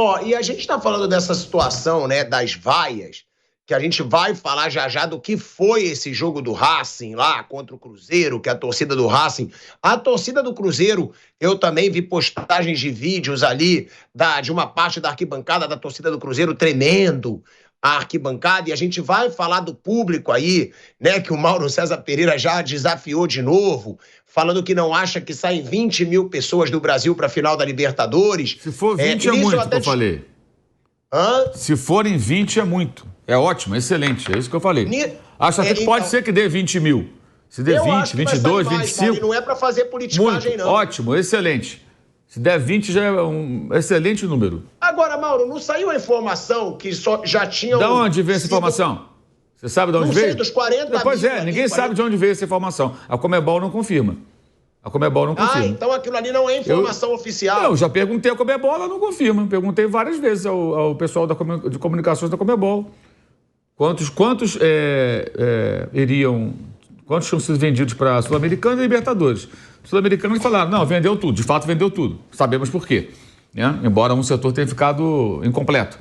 Ó, e a gente está falando dessa situação, né, das vaias, que a gente vai falar já já do que foi esse jogo do Racing lá contra o Cruzeiro, que a torcida do Racing... A torcida do Cruzeiro, eu também vi postagens de vídeos ali de uma parte da arquibancada da torcida do Cruzeiro tremendo a arquibancada, e a gente vai falar do público aí, né, que o Mauro César Pereira já desafiou de novo, falando que não acha que saem 20 mil pessoas do Brasil para a final da Libertadores. Se for 20 é muito, que eu falei. Hã? Se forem 20 é muito. É ótimo, excelente, é isso que eu falei. Acho até que pode ser que dê 20 mil. Se der 20, 22, 25... E não é para fazer politicagem, muito, não. Ótimo, excelente. Se der 20 já é um excelente número. Agora, Mauro, não saiu a informação que já tinham... Da onde veio essa informação? Você sabe de onde veio? Não sei, dos 40 mil. Pois é, ninguém sabe de onde veio essa informação. A Comebol não confirma. A Comebol não confirma. Então aquilo ali não é informação oficial. Eu já perguntei à Comebol, ela não confirma. Perguntei várias vezes ao pessoal de comunicações da Comebol. Quantos tinham sido vendidos para Sul-Americana e Libertadores? Sul-Americana falaram, não, vendeu tudo. De fato, vendeu tudo. Sabemos por quê. Né? Embora um setor tenha ficado incompleto.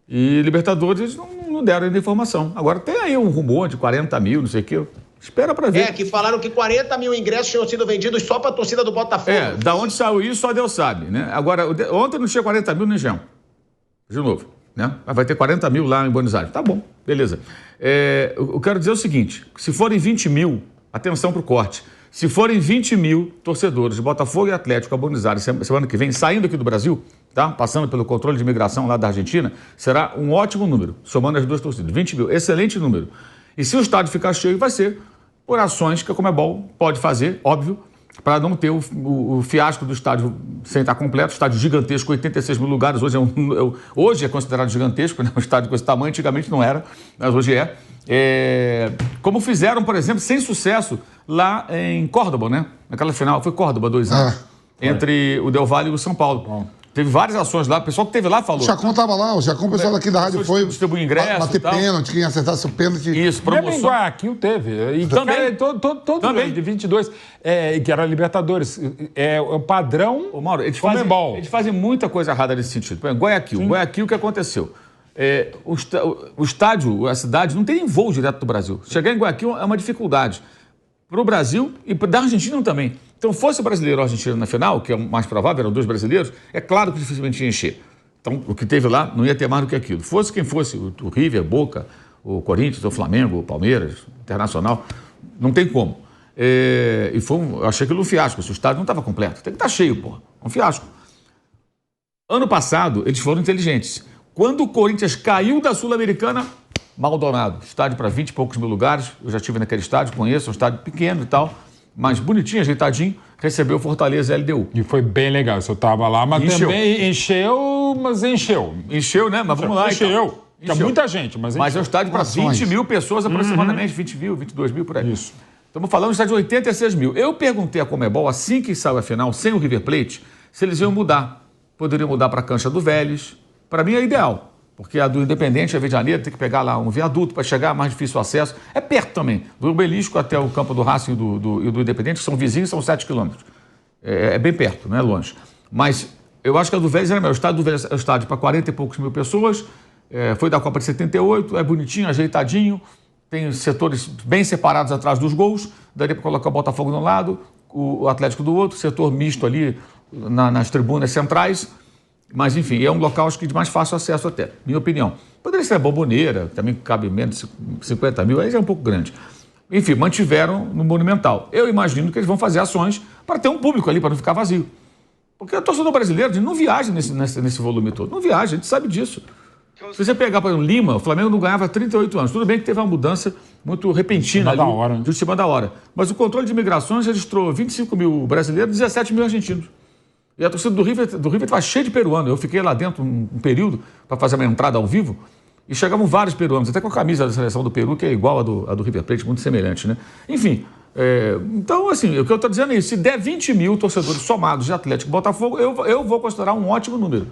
E Libertadores não deram ainda informação. Agora tem aí um rumor de 40 mil, não sei o quê. Espera para ver. Que falaram que 40 mil ingressos tinham sido vendidos só para a torcida do Botafogo. Da onde saiu isso, só Deus sabe. Né? Agora, ontem não tinha 40 mil no Engenhão. De novo. Né? Mas vai ter 40 mil lá em Buenos Aires. Tá bom, beleza. Eu quero dizer o seguinte, se forem 20 mil, atenção para o corte, se forem 20 mil torcedores de Botafogo e Atlético a Buenos Aires semana que vem, saindo aqui do Brasil, tá? Passando pelo controle de imigração lá da Argentina, será um ótimo número, somando as duas torcidas. 20 mil, excelente número. E se o estádio ficar cheio, vai ser por ações que a Comebol pode fazer, óbvio, para não ter o fiasco do estádio sem estar completo, estádio gigantesco, 86 mil lugares, hoje é considerado gigantesco, né? Um estádio com esse tamanho, antigamente não era, mas hoje é. Como fizeram, por exemplo, sem sucesso, lá em Córdoba, né? Naquela final, foi Córdoba, 2 anos, entre o Del Valle e o São Paulo. Bom. Teve várias ações lá, o pessoal que teve lá falou. O Chacon estava lá, o pessoal daqui da rádio foi distribuir ingresso, bater pênalti, quem acertasse o pênalti. Isso, promoção. Mesmo em Guayaquil teve. E também. Todo de 22, que era Libertadores. É o padrão. Ô, Mauro, eles fazem muita coisa errada nesse sentido. Por exemplo, Guayaquil, o que aconteceu? O estádio, a cidade, não tem voo direto do Brasil. Chegar em Guayaquil é uma dificuldade. Para o Brasil e da Argentina também. Então, fosse o brasileiro ou argentino na final, que é o mais provável, eram 2 brasileiros, é claro que dificilmente ia encher. Então, o que teve lá não ia ter mais do que aquilo. Fosse quem fosse, o River, Boca, o Corinthians, o Flamengo, o Palmeiras, o Internacional, não tem como. Eu achei aquilo um fiasco, se o estádio não estava completo. Tem que estar cheio, porra. Um fiasco. Ano passado, eles foram inteligentes. Quando o Corinthians caiu da Sul-Americana, Maldonado, estádio para 20 e poucos mil lugares, eu já estive naquele estádio, conheço, um estádio pequeno e tal, mas bonitinho, ajeitadinho, recebeu Fortaleza LDU. E foi bem legal, eu estava lá, mas também encheu. Encheu, né? Mas vamos lá. Encheu. Tinha muita gente, mas encheu. Mas é um estádio para 20 mil pessoas aproximadamente, 20 mil, 22 mil por aí. Isso. Estamos falando de um estádio de 86 mil. Eu perguntei à Comebol, assim que saiu a final, sem o River Plate, se eles iam mudar. Poderiam mudar para a Cancha do Vélez. Para mim é ideal. Porque a do Independente, a Rio de Janeiro, tem que pegar lá um viaduto para chegar, mais difícil o acesso. É perto também. Do Obelisco até o campo do Racing e do Independente, que são vizinhos, são 7 quilômetros. É bem perto, não é longe. Mas eu acho que a do Vélez era melhor. O estádio do Vélez é um estádio para 40 e poucos mil pessoas. Foi da Copa de 78, é bonitinho, ajeitadinho. Tem setores bem separados atrás dos gols. Daria para colocar o Botafogo de um lado, o Atlético do outro, setor misto ali nas tribunas centrais. Mas, enfim, é um local, acho que de mais fácil acesso até, minha opinião. Poderia ser a Bombonera, também cabe menos de 50 mil, aí já é um pouco grande. Enfim, mantiveram no Monumental. Eu imagino que eles vão fazer ações para ter um público ali, para não ficar vazio. Porque o torcedor brasileiro não viaja nesse volume todo. Não viaja, a gente sabe disso. Se você pegar, por exemplo, Lima, o Flamengo não ganhava há 38 anos. Tudo bem que teve uma mudança muito repentina ali, de cima da hora. Mas o controle de imigrações registrou 25 mil brasileiros e 17 mil argentinos. E a torcida do River estava cheia de peruanos. Eu fiquei lá dentro um período para fazer uma entrada ao vivo e chegavam vários peruanos, até com a camisa da seleção do Peru, que é igual a do River Plate, muito semelhante, né? Enfim, então, assim, o que eu estou dizendo é isso. Se der 20 mil torcedores somados de Atlético e Botafogo, eu vou considerar um ótimo número.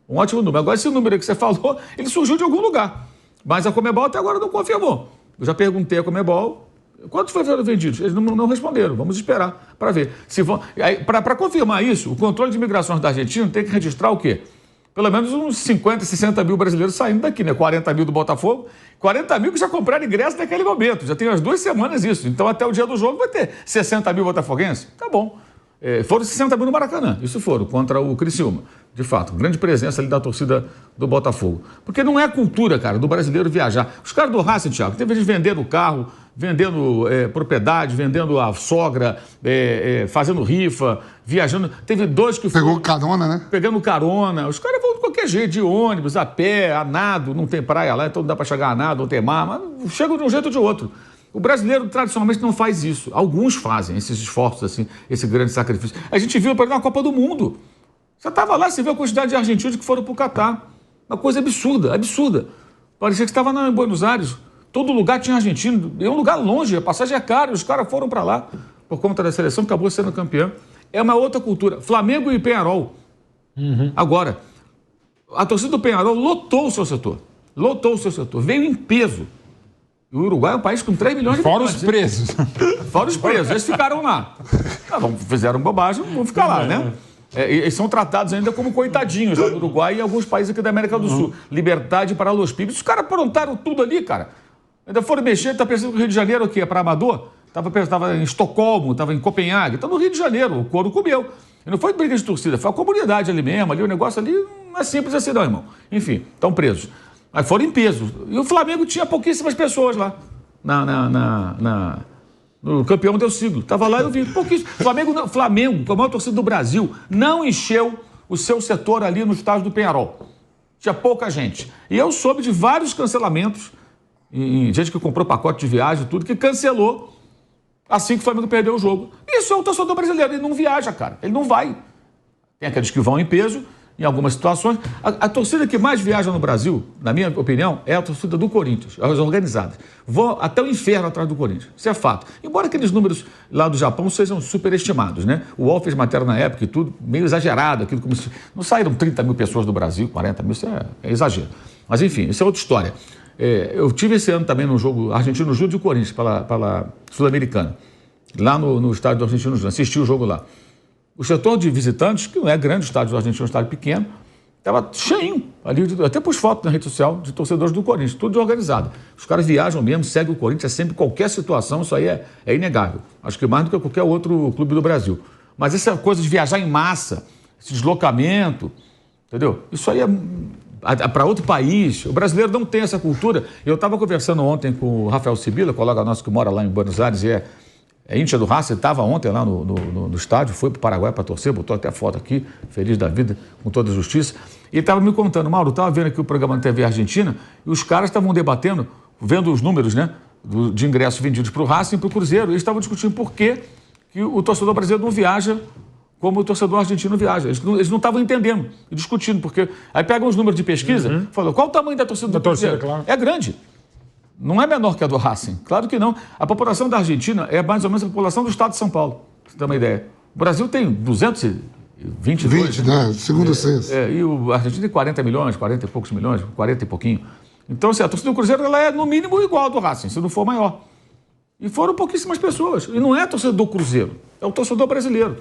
Um ótimo número. Agora, esse número aí que você falou, ele surgiu de algum lugar. Mas a Comebol até agora não confirmou. Eu já perguntei à Comebol, quantos foram vendidos? Eles não responderam. Vamos esperar para ver. Para confirmar isso, o controle de imigrações da Argentina tem que registrar o quê? pelo menos uns 50, 60 mil brasileiros saindo daqui, né? 40 mil do Botafogo, 40 mil que já compraram ingresso naquele momento. Já tem umas 2 semanas isso. Então, até o dia do jogo vai ter 60 mil botafoguenses. Tá bom. Foram 60 mil no Maracanã. Isso foram, contra o Criciúma. De fato, grande presença ali da torcida do Botafogo. Porque não é cultura, cara, do brasileiro viajar. Os caras do Racing, Thiago, teve eles vendendo o carro, vendendo propriedade, vendendo a sogra, fazendo rifa, viajando. Teve 2 que Pegou carona, né? pegando carona. Os caras vão de qualquer jeito, de ônibus, a pé, a nado. Não tem praia lá, então não dá para chegar a nado, não tem mar, mas chegam de um jeito ou de outro. O brasileiro, tradicionalmente, não faz isso. Alguns fazem esses esforços, assim, esse grande sacrifício. A gente viu, por exemplo, na Copa do Mundo. Você estava lá, você viu a quantidade de argentinos que foram para o Catar. Uma coisa absurda, absurda. Parecia que estava em Buenos Aires. Todo lugar tinha argentino. É um lugar longe, a passagem é cara. Os caras foram para lá por conta da seleção, acabou sendo campeão. É uma outra cultura. Flamengo e Peñarol. Agora, a torcida do Peñarol lotou o seu setor. Lotou o seu setor. Veio em peso. O Uruguai é um país com 3 milhões de Fora habitantes. os presos. Fora os presos. Eles ficaram lá. Fizeram bobagem, vão ficar lá, né? Eles são tratados ainda como coitadinhos lá no Uruguai e alguns países aqui da América do Sul. Liberdade para os pibes. Os caras aprontaram tudo ali, cara. Ainda foram mexer, tá pensando que o Rio de Janeiro o quê? É para amador? Tava em Estocolmo, tava em Copenhague. Tá no Rio de Janeiro, o couro comeu. E não foi briga de torcida, foi a comunidade ali mesmo. Ali o negócio ali não é simples assim não, irmão. Enfim, estão presos. Mas foram em peso. E o Flamengo tinha pouquíssimas pessoas lá. No campeão do siglo. Estava lá e eu vi pouquíssimo. Flamengo, que é a maior torcida do Brasil, não encheu o seu setor ali no estádio do Peñarol. Tinha pouca gente. E eu soube de vários cancelamentos, gente que comprou pacote de viagem e tudo, que cancelou assim que o Flamengo perdeu o jogo. Isso é o torcedor brasileiro. Ele não viaja, cara. Ele não vai. Tem aqueles que vão em peso, em algumas situações. A torcida que mais viaja no Brasil, na minha opinião, é a torcida do Corinthians, as organizadas. Vão até o inferno atrás do Corinthians. Isso é fato. Embora aqueles números lá do Japão sejam superestimados, né? O UOL fez matéria na época e tudo, meio exagerado. Aquilo como se... Não saíram 30 mil pessoas do Brasil, 40 mil, isso é exagero. Mas enfim, isso é outra história. Eu tive esse ano também no jogo Argentino Júnior e Corinthians, pela Sul-Americana. Lá no estádio do Argentino Júnior. Assisti o jogo lá. O setor de visitantes, que não é grande, o estádio do Argentino é um estádio pequeno, estava cheinho. Ali, até pus foto na rede social de torcedores do Corinthians, tudo organizado. Os caras viajam mesmo, seguem o Corinthians, é sempre qualquer situação, isso aí é inegável. Acho que mais do que qualquer outro clube do Brasil. Mas essa coisa de viajar em massa, esse deslocamento, entendeu? Isso aí é para outro país. O brasileiro não tem essa cultura. Eu estava conversando ontem com o Rafael Sibila, colega nosso que mora lá em Buenos Aires e é íntia do Racing, estava ontem lá no estádio, foi para o Paraguai para torcer, botou até foto aqui, feliz da vida, com toda a justiça. E estava me contando, Mauro, estava vendo aqui o programa na TV Argentina e os caras estavam debatendo, vendo os números, né, de ingressos vendidos para o Racing e para o Cruzeiro. E eles estavam discutindo por que o torcedor brasileiro não viaja como o torcedor argentino viaja. Eles não estavam entendendo e discutindo, porque aí pegam os números de pesquisa, falam, qual o tamanho da torcida do Cruzeiro? Claro. É grande. Não é menor que a do Racing, claro que não. A população da Argentina é mais ou menos a população do estado de São Paulo, pra você ter uma ideia. O Brasil tem 222. 20, né? Segundo o censo. E a Argentina tem 40 milhões, 40 e poucos milhões, 40 e pouquinho. Então, assim, a torcida do Cruzeiro ela é no mínimo igual à do Racing, se não for maior. E foram pouquíssimas pessoas. E não é a torcida do Cruzeiro, é o torcedor brasileiro.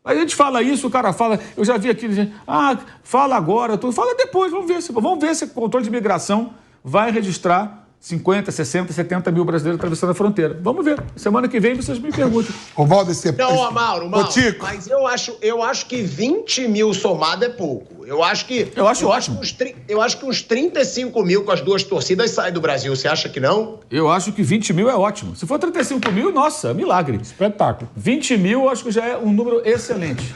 Aí a gente fala isso, o cara fala, eu já vi aqui, fala agora, fala depois, vamos ver se o controle de imigração vai registrar 50, 60, 70 mil brasileiros atravessando a fronteira. Vamos ver. Semana que vem vocês me perguntam. O Valdo, Não, Mauro, Tico. mas eu acho que 20 mil somado é pouco. Eu acho ótimo. Eu acho que uns 35 mil com as duas torcidas saem do Brasil. Você acha que não? Eu acho que 20 mil é ótimo. Se for 35 mil, nossa, milagre. Espetáculo. 20 mil eu acho que já é um número excelente.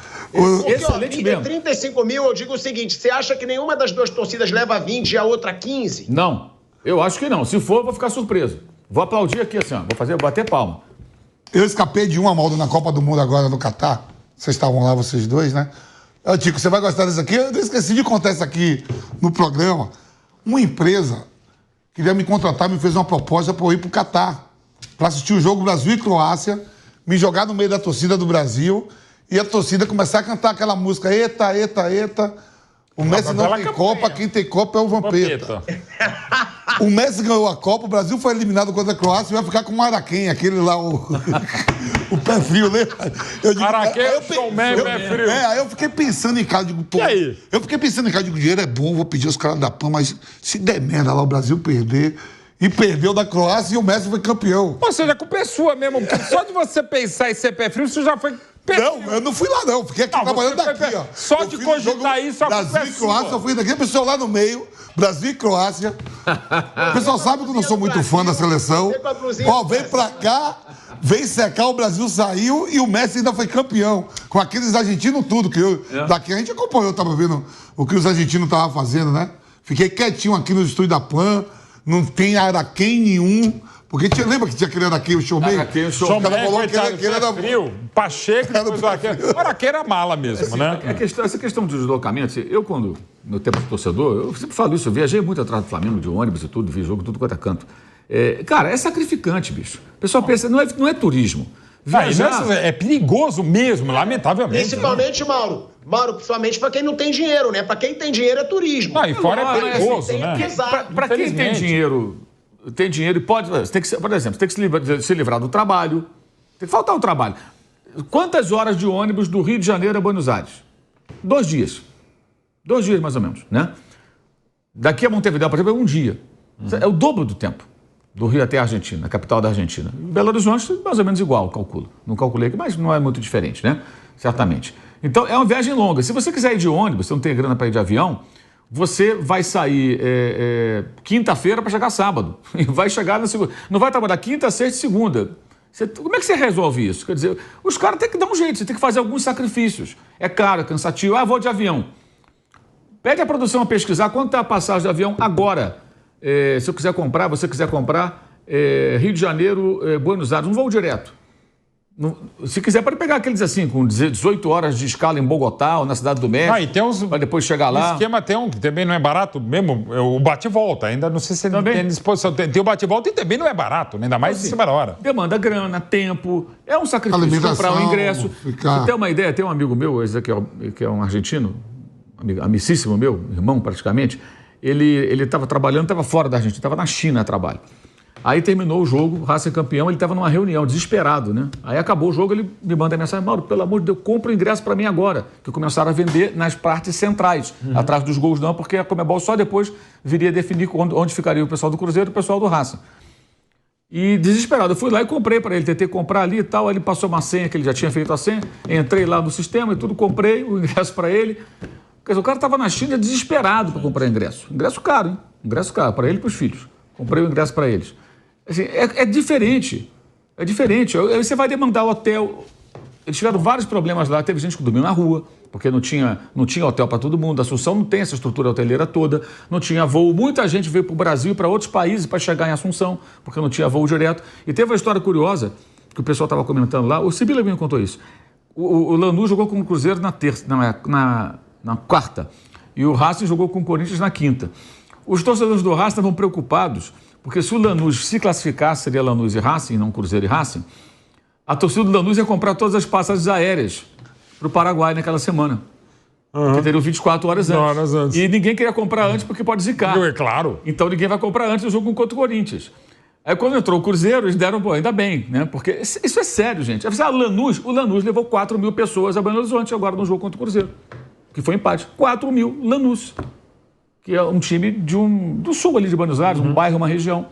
Excelente mesmo. 35 mil, eu digo o seguinte, você acha que nenhuma das duas torcidas leva 20 e a outra 15? Não. Eu acho que não. Se for, eu vou ficar surpreso. Vou aplaudir aqui assim, ó. Vou bater palma. Eu escapei de uma, Maldo, na Copa do Mundo agora no Catar. Vocês estavam lá, vocês dois, né? Tico, você vai gostar disso aqui? Eu esqueci de contar isso aqui no programa. Uma empresa queria me contratar, me fez uma proposta para eu ir pro Catar. Para assistir o jogo Brasil e Croácia, me jogar no meio da torcida do Brasil e a torcida começar a cantar aquela música Eita, eita, eita. O Messi não tem Copa, quem tem Copa é o Vampeta. O Messi ganhou a Copa, o Brasil foi eliminado contra a Croácia e vai ficar com o Araquém, aquele lá, o pé frio, né? Araquém, showman, pé frio. Aí eu fiquei pensando em casa, digo, pô. E aí? Eu fiquei pensando em casa, digo, o dinheiro é bom, vou pedir aos caras da PAN, mas se der merda lá, o Brasil perder. E perdeu da Croácia e o Messi foi campeão. Ou seja, a culpa é sua mesmo, porque só de você pensar em ser pé frio, você já foi pé frio. Não, eu não fui lá, não. Fiquei aqui trabalhando daqui, ó. Só Eu de fiz o jogo cogitar isso, a culpa Brasil é e Croácia, sua. eu fui daqui, a pessoa lá no meio, Brasil e Croácia. O pessoal sabe que eu não sou muito fã da seleção. Ó, vem pra cá, vem secar, o Brasil saiu e o Messi ainda foi campeão. Com aqueles argentinos tudo, que daqui a gente acompanhou, tava vendo o que os argentinos estavam fazendo, né? Fiquei quietinho aqui no estúdio da PAN, não tem araquém nenhum. Porque lembra que tinha aquele araquém, o showman? Araquém, o Showman, O cara falou que coitado, ele era frio. Pacheco, depois o Araquém. O Araquém era mala mesmo, né? Essa questão dos deslocamentos, eu quando, no tempo de torcedor, eu sempre falo isso, eu viajei muito atrás do Flamengo, de ônibus e tudo, vi jogo, tudo quanto é canto. Cara, é sacrificante, bicho. O pessoal pensa, não é turismo. Viajar... É perigoso mesmo, lamentavelmente. Principalmente, né? Mauro, principalmente pra quem não tem dinheiro, né? Pra quem tem dinheiro é turismo. Não, e fora é perigoso, tem né? que pesar. Pra quem tem dinheiro e pode... Tem que, por exemplo, tem que se livrar do trabalho, tem que faltar o trabalho. Quantas horas de ônibus do Rio de Janeiro a Buenos Aires? 2 dias. 2 dias, mais ou menos, né? Daqui a Montevidéu, por exemplo, é 1 dia. É o dobro do tempo. Do Rio até a Argentina, a capital da Argentina. Em Belo Horizonte, mais ou menos igual, calculo. Não calculei aqui, mas não é muito diferente, né? Certamente. Então, é uma viagem longa. Se você quiser ir de ônibus, você não tem grana para ir de avião, você vai sair quinta-feira para chegar sábado. E vai chegar na segunda. Não vai trabalhar quinta, sexta e segunda. Como é que você resolve isso? Quer dizer, os caras têm que dar um jeito, você tem que fazer alguns sacrifícios. É caro, é cansativo. Vou de avião. Pede a produção a pesquisar quanto está a passagem de avião agora. Se eu quiser comprar, você quiser comprar, Rio de Janeiro, Buenos Aires, um voo direto. Se quiser, pode pegar aqueles assim, com 18 horas de escala em Bogotá ou na Cidade do México, e tem uns, para depois chegar lá. O esquema tem um que também não é barato mesmo, o bate-volta. Ainda não sei se ele tem disposição. Tem o bate-volta e também não é barato, ainda mais em cima da hora. Demanda grana, tempo, é um sacrifício comprar um ingresso. Ficar... Você tem uma ideia, tem um amigo meu, Ezequiel, que é um argentino, amicíssimo meu, irmão praticamente, ele estava trabalhando, estava fora da Argentina, estava na China a trabalho. Aí terminou o jogo, o Racing campeão, ele estava numa reunião, desesperado, né? Aí acabou o jogo, ele me manda a mensagem: Mauro, pelo amor de Deus, compra o ingresso para mim agora. Que começaram a vender nas partes centrais, atrás dos gols não, porque a Conmebol só depois viria definir onde ficaria o pessoal do Cruzeiro e o pessoal do Racing. E desesperado, eu fui lá e comprei para ele, tentei comprar ali e tal, aí ele passou uma senha, que ele já tinha feito a senha, entrei lá no sistema e tudo, comprei o ingresso para ele. Quer dizer, o cara estava na China desesperado para comprar ingresso. Ingresso caro, hein? Ingresso caro, para ele e para os filhos. Comprei o ingresso para eles. Assim, é diferente. É diferente. Aí você vai demandar o hotel. Eles tiveram vários problemas lá. Teve gente que dormiu na rua, porque não tinha hotel para todo mundo. A Assunção não tem essa estrutura hoteleira toda. Não tinha voo. Muita gente veio para o Brasil e para outros países para chegar em Assunção, porque não tinha voo direto. E teve uma história curiosa, que o pessoal estava comentando lá. O Sibila me contou isso. O Lanús jogou com o Cruzeiro na quarta. E o Racing jogou com o Corinthians na quinta. Os torcedores do Racing estavam preocupados, porque se o Lanús se classificasse, seria Lanús e Racing, não Cruzeiro e Racing, a torcida do Lanús ia comprar todas as passagens aéreas para o Paraguai naquela semana. Que teriam 24 horas antes. E ninguém queria comprar antes porque pode zicar. É claro. Então ninguém vai comprar antes do jogo contra o Corinthians. Aí quando entrou o Cruzeiro, eles deram, ainda bem, né? Porque isso é sério, gente. O Lanús levou 4 mil pessoas a Belo Horizonte agora no jogo contra o Cruzeiro, que foi empate. 4 mil, Lanús, que é um time do sul ali de Buenos Aires, um bairro, uma região.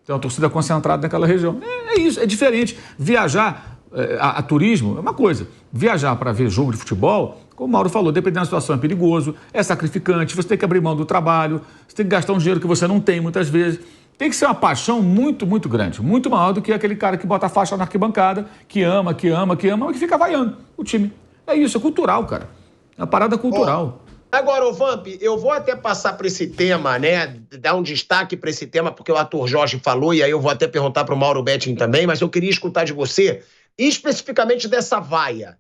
Tem uma torcida concentrada naquela região. É isso, é diferente. Viajar a turismo é uma coisa. Viajar para ver jogo de futebol, como o Mauro falou, dependendo da situação, é perigoso, é sacrificante, você tem que abrir mão do trabalho, você tem que gastar um dinheiro que você não tem muitas vezes. Tem que ser uma paixão muito, muito grande, muito maior do que aquele cara que bota a faixa na arquibancada, que ama, e que fica vaiando o time. É isso, é cultural, cara. É uma parada cultural. Agora, ô Vamp, eu vou até passar para esse tema, né? Dar um destaque para esse tema, porque o ator Jorge falou, e aí eu vou até perguntar para o Mauro Betting também, mas eu queria escutar de você, especificamente dessa vaia.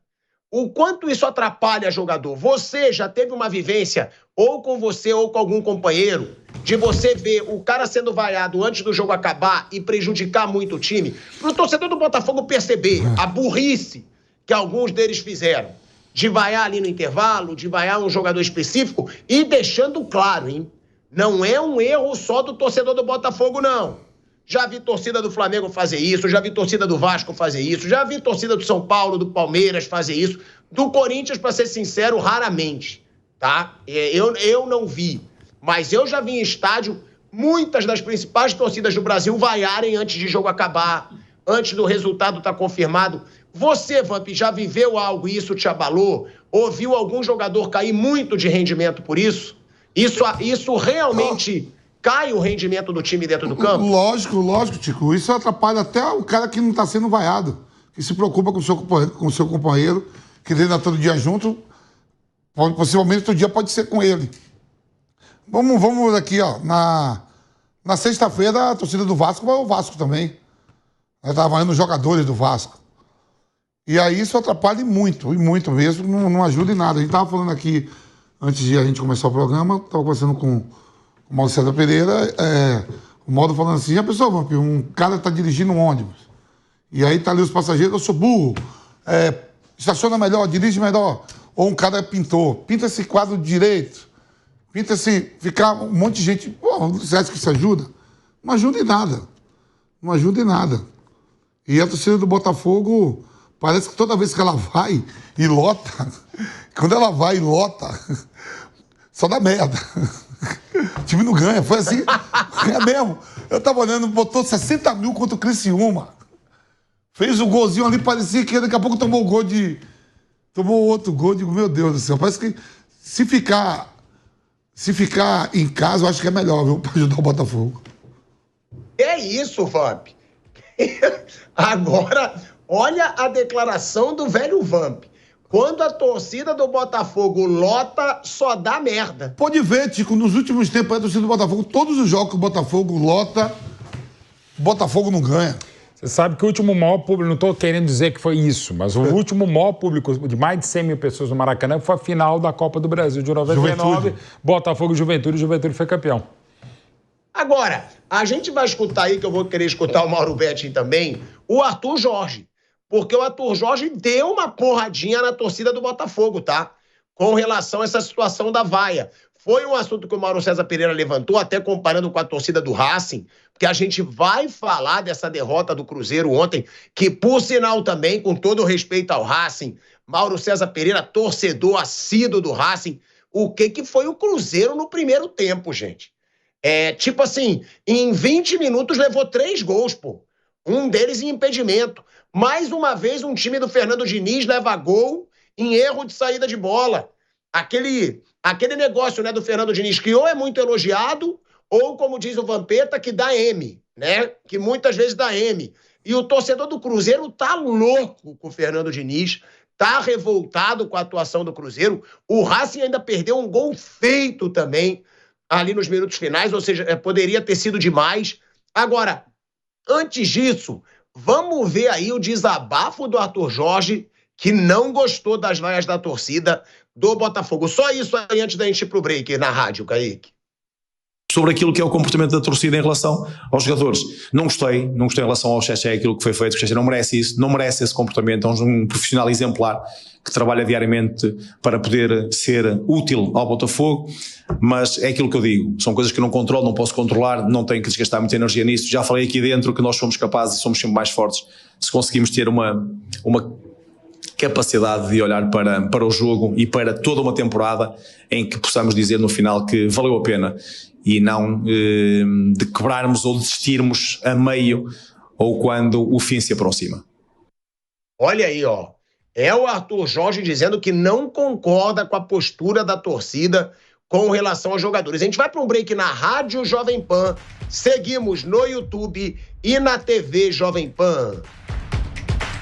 O quanto isso atrapalha jogador? Você já teve uma vivência, ou com você ou com algum companheiro, de você ver o cara sendo vaiado antes do jogo acabar e prejudicar muito o time? Para o torcedor do Botafogo perceber a burrice que alguns deles fizeram, de vaiar ali no intervalo, de vaiar um jogador específico, e deixando claro, hein? Não é um erro só do torcedor do Botafogo, não. Já vi torcida do Flamengo fazer isso, já vi torcida do Vasco fazer isso, já vi torcida do São Paulo, do Palmeiras fazer isso. Do Corinthians, para ser sincero, raramente, tá? Eu não vi, mas eu já vi em estádio muitas das principais torcidas do Brasil vaiarem antes de jogo acabar, antes do resultado estar confirmado. Você, Vamp, já viveu algo e isso te abalou? Ou viu algum jogador cair muito de rendimento por isso? Isso realmente cai o rendimento do time dentro do campo? Lógico, Tico. Isso atrapalha até o cara que não está sendo vaiado, que se preocupa com o seu companheiro, que treina todo dia junto, possivelmente outro dia pode ser com ele. Vamos aqui, ó. Na sexta-feira, a torcida do Vasco vai ao Vasco também. Estava indo os jogadores do Vasco. E aí isso atrapalha e muito mesmo, não ajuda em nada. A gente estava falando aqui, antes de a gente começar o programa, estava conversando com o Mauro César Pereira, o Mauro falando assim, já pensou, Vampiro, um cara está dirigindo um ônibus, e aí tá ali os passageiros, eu sou burro, estaciona melhor, dirige melhor, ou um cara é pintor, pinta esse quadro direito, pinta esse, ficar um monte de gente, pô, você acha que isso ajuda? Não ajuda em nada. E a torcida do Botafogo, parece que toda vez que ela vai e lota, quando ela vai e lota, só dá merda. O time não ganha, foi assim, é mesmo. Eu tava olhando, botou 60 mil contra o Criciúma. Fez um golzinho ali, parecia que daqui a pouco tomou outro gol, digo, meu Deus do céu, parece que se ficar em casa, eu acho que é melhor, viu, pra ajudar o Botafogo. É isso, Vamp. Agora, olha a declaração do velho Vamp. Quando a torcida do Botafogo lota, só dá merda. Pode ver, Tico, nos últimos tempos a torcida do Botafogo, todos os jogos que o Botafogo lota, o Botafogo não ganha. Você sabe que o último maior público, não estou querendo dizer que foi isso, mas o último maior público de mais de 100 mil pessoas no Maracanã foi a final da Copa do Brasil de 99, Botafogo e Juventude foi campeão. Agora, a gente vai escutar aí, que eu vou querer escutar o Mauro Betting também, o Arthur Jorge. Porque o Arthur Jorge deu uma porradinha na torcida do Botafogo, tá? Com relação a essa situação da vaia. Foi um assunto que o Mauro César Pereira levantou, até comparando com a torcida do Racing, porque a gente vai falar dessa derrota do Cruzeiro ontem, que, por sinal também, com todo o respeito ao Racing, Mauro César Pereira, torcedor assíduo do Racing, o que foi o Cruzeiro no primeiro tempo, gente? Tipo assim, em 20 minutos levou 3 gols, pô. Um deles em impedimento. Mais uma vez, um time do Fernando Diniz leva gol em erro de saída de bola. Aquele negócio, né, do Fernando Diniz, que ou é muito elogiado, ou, como diz o Vampeta, que dá M, né? Que muitas vezes dá M. E o torcedor do Cruzeiro tá louco com o Fernando Diniz, tá revoltado com a atuação do Cruzeiro. O Racing ainda perdeu um gol feito também, ali nos minutos finais, ou seja, poderia ter sido demais. Agora, antes disso, vamos ver aí o desabafo do Arthur Jorge, que não gostou das vaias da torcida do Botafogo. Só isso aí antes da gente ir pro break na rádio, Kaique. Sobre aquilo que é o comportamento da torcida em relação aos jogadores. Não gostei em relação ao Xexé, aquilo que foi feito. O Xexé não merece isso, não merece esse comportamento. É um profissional exemplar que trabalha diariamente para poder ser útil ao Botafogo, mas é aquilo que eu digo, são coisas que eu não controlo, não posso controlar, não tenho que desgastar muita energia nisso. Já falei aqui dentro que nós somos capazes e somos sempre mais fortes se conseguimos ter uma capacidade de olhar para o jogo e para toda uma temporada em que possamos dizer no final que valeu a pena e não de quebrarmos ou desistirmos a meio ou quando o fim se aproxima. Olha aí, ó. É o Arthur Jorge dizendo que não concorda com a postura da torcida com relação aos jogadores. A gente vai para um break na Rádio Jovem Pan. Seguimos no YouTube e na TV Jovem Pan.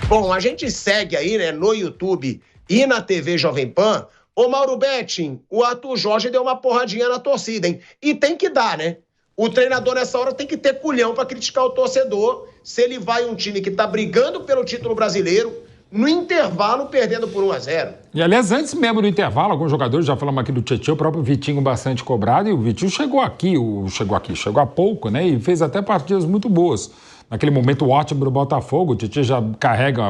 Bom, a gente segue aí, né, no YouTube e na TV Jovem Pan. Ô, Mauro Betting, o Arthur Jorge deu uma porradinha na torcida, hein? E tem que dar, né? O treinador nessa hora tem que ter culhão para criticar o torcedor se ele vai um time que tá brigando pelo título brasileiro, no intervalo perdendo por 1-0. E aliás, antes mesmo do intervalo, alguns jogadores, já falamos aqui do Tietchan, o próprio Vitinho bastante cobrado, e o Vitinho chegou há pouco, né? E fez até partidas muito boas. naquele momento ótimo do Botafogo, o Tite já carrega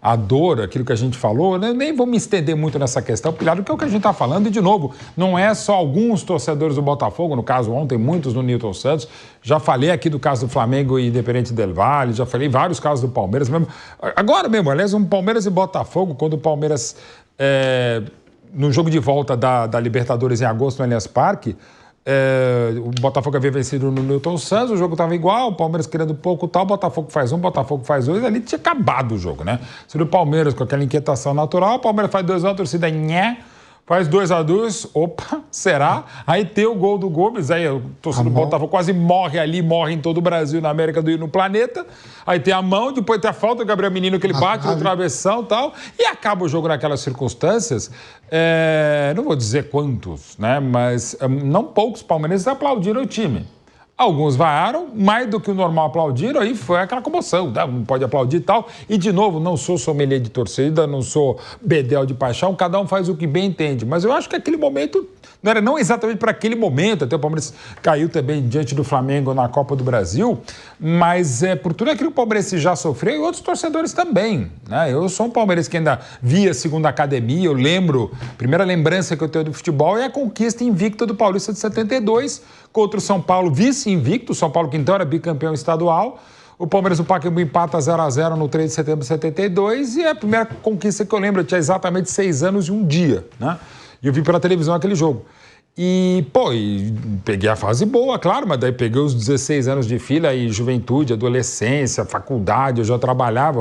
a dor, aquilo que a gente falou, né? Nem vou me estender muito nessa questão, pilhado, que é o que a gente está falando, e de novo, não é só alguns torcedores do Botafogo, no caso ontem, muitos no Nilton Santos, já falei aqui do caso do Flamengo e Independente del Valle, já falei vários casos do Palmeiras mesmo, agora mesmo, aliás, um Palmeiras e Botafogo, quando o Palmeiras, no jogo de volta da Libertadores em agosto no Allianz Parque, o Botafogo havia vencido no Nilton Santos, o jogo estava igual, o Palmeiras querendo pouco tal, o Botafogo faz um, o Botafogo faz dois, ali tinha acabado o jogo, né? Se o Palmeiras com aquela inquietação natural, o Palmeiras faz 2-1, a torcida nhé, faz 2-2, opa, será? Aí tem o gol do Gomes, aí o torcedor do Botafogo quase morre ali, morre em todo o Brasil, na América do Sul e no planeta. Aí tem a mão, depois tem a falta do Gabriel Menino, que ele bate no travessão e tal, e acaba o jogo naquelas circunstâncias. Não vou dizer quantos, né? Mas não poucos palmeirenses aplaudiram o time. Alguns vaiaram, mais do que o normal aplaudiram, aí foi aquela comoção, né? Não pode aplaudir e tal. E, de novo, não sou sommelier de torcida, não sou bedel de paixão, cada um faz o que bem entende. Mas eu acho que aquele momento não era não exatamente para aquele momento, até o Palmeiras caiu também diante do Flamengo na Copa do Brasil, mas por tudo aquilo que o Palmeiras já sofreu e outros torcedores também, né? Eu sou um palmeirense que ainda via segunda academia, eu lembro, a primeira lembrança que eu tenho do futebol é a conquista invicta do Paulista de 72, contra o São Paulo, vice-invicto, o São Paulo que então era bicampeão estadual. O Palmeiras do Pacaembu empata 0-0 no 3 de setembro de 72 e é a primeira conquista que eu lembro, eu tinha exatamente 6 anos e um dia, né? E eu vi pela televisão aquele jogo. E peguei a fase boa, claro, mas daí peguei os 16 anos de fila e juventude, adolescência, faculdade, eu já trabalhava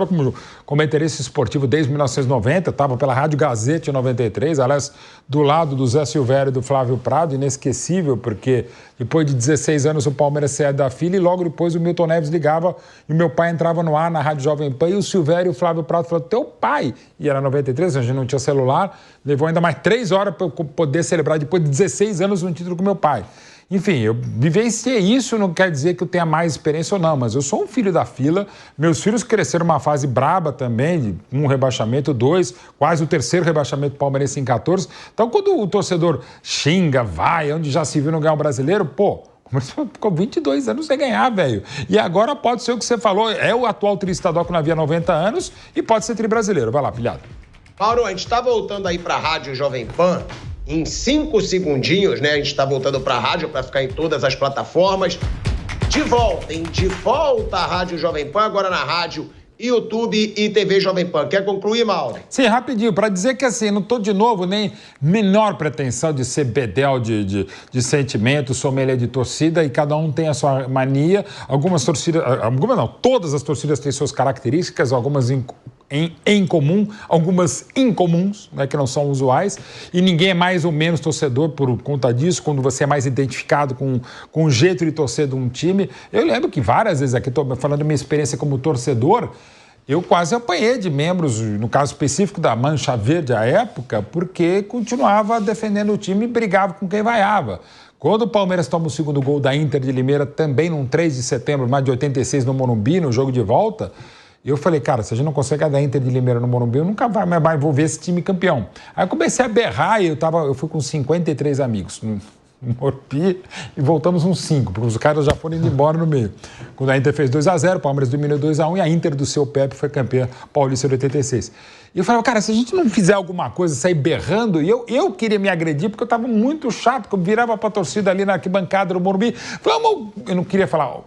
como comentarista esportivo desde 1990, estava pela Rádio Gazete em 93, aliás, do lado do Zé Silvério e do Flávio Prado, inesquecível, porque depois de 16 anos o Palmeiras saía da fila e logo depois o Milton Neves ligava e meu pai entrava no ar na Rádio Jovem Pan e o Silvério e o Flávio Prado falaram, teu pai, e era 93, a gente não tinha celular, levou ainda mais 3 horas para eu poder celebrar depois de 16 anos um título com meu pai. Enfim, eu vivenciei isso, não quer dizer que eu tenha mais experiência ou não, mas eu sou um filho da fila, meus filhos cresceram numa fase braba também, de 1 rebaixamento, 2, quase o 3º rebaixamento palmeirense em 14. Então, quando o torcedor xinga, vai, onde já se viu não ganhar o brasileiro, mas ficou 22 anos sem ganhar, velho. E agora pode ser o que você falou, é o atual tri-estadual que não havia 90 anos e pode ser tri-brasileiro. Vai lá, pilhado. Mauro, a gente está voltando aí para a Rádio Jovem Pan. Em 5 segundinhos, né? A gente está voltando para a rádio para ficar em todas as plataformas. De volta, hein? De volta à Rádio Jovem Pan, agora na rádio, YouTube e TV Jovem Pan. Quer concluir, Mauro? Sim, rapidinho, para dizer que assim, não estou de novo nem menor pretensão de ser bedel de sentimento, sommelier de torcida e cada um tem a sua mania. Todas as torcidas têm suas características, algumas em comum, algumas incomuns, né, que não são usuais, e ninguém é mais ou menos torcedor por conta disso, quando você é mais identificado com o jeito de torcer de um time. Eu lembro que várias vezes aqui, estou falando da minha experiência como torcedor, eu quase apanhei de membros, no caso específico da Mancha Verde à época, porque continuava defendendo o time e brigava com quem vaiava. Quando o Palmeiras toma o 2º gol da Inter de Limeira, também num 3 de setembro, mais de 86, no Morumbi, no jogo de volta, eu falei, cara, se a gente não consegue a da Inter de Limeira no Morumbi, eu nunca mais vou ver esse time campeão. Aí eu comecei a berrar e eu fui com 53 amigos no Morumbi e voltamos uns 5, porque os caras já foram indo embora no meio. Quando a Inter fez 2-0, o Palmeiras dominou 2-1 e a Inter do seu Pepe foi campeã paulista de 86. E eu falei, cara, se a gente não fizer alguma coisa, sair berrando, e eu queria me agredir, porque eu estava muito chato, que eu virava para a torcida ali na arquibancada do Morumbi, eu não queria falar...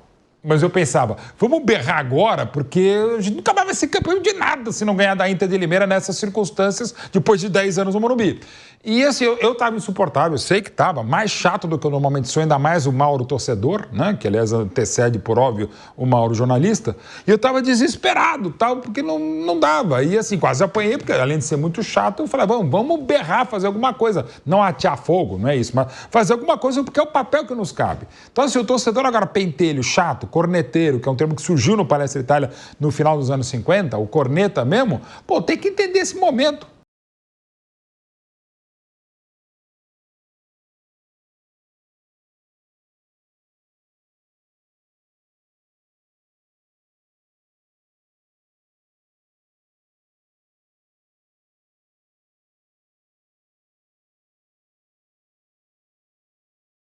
Mas eu pensava, vamos berrar agora, porque a gente nunca mais vai ser campeão de nada se não ganhar da Inter de Limeira nessas circunstâncias, depois de 10 anos no Morumbi. E assim, eu estava insuportável, eu sei que estava, mais chato do que eu normalmente sou, ainda mais o Mauro torcedor, né, que aliás antecede, por óbvio, o Mauro jornalista, e eu estava desesperado, tal, porque não dava. E assim, quase apanhei, porque além de ser muito chato, eu falei, vamos berrar, fazer alguma coisa, não atear fogo, não é isso, mas fazer alguma coisa porque é o papel que nos cabe. Então assim, o torcedor agora pentelho, chato, corneteiro, que é um termo que surgiu no Palestra Itália no final dos anos 50, o corneta mesmo, tem que entender esse momento.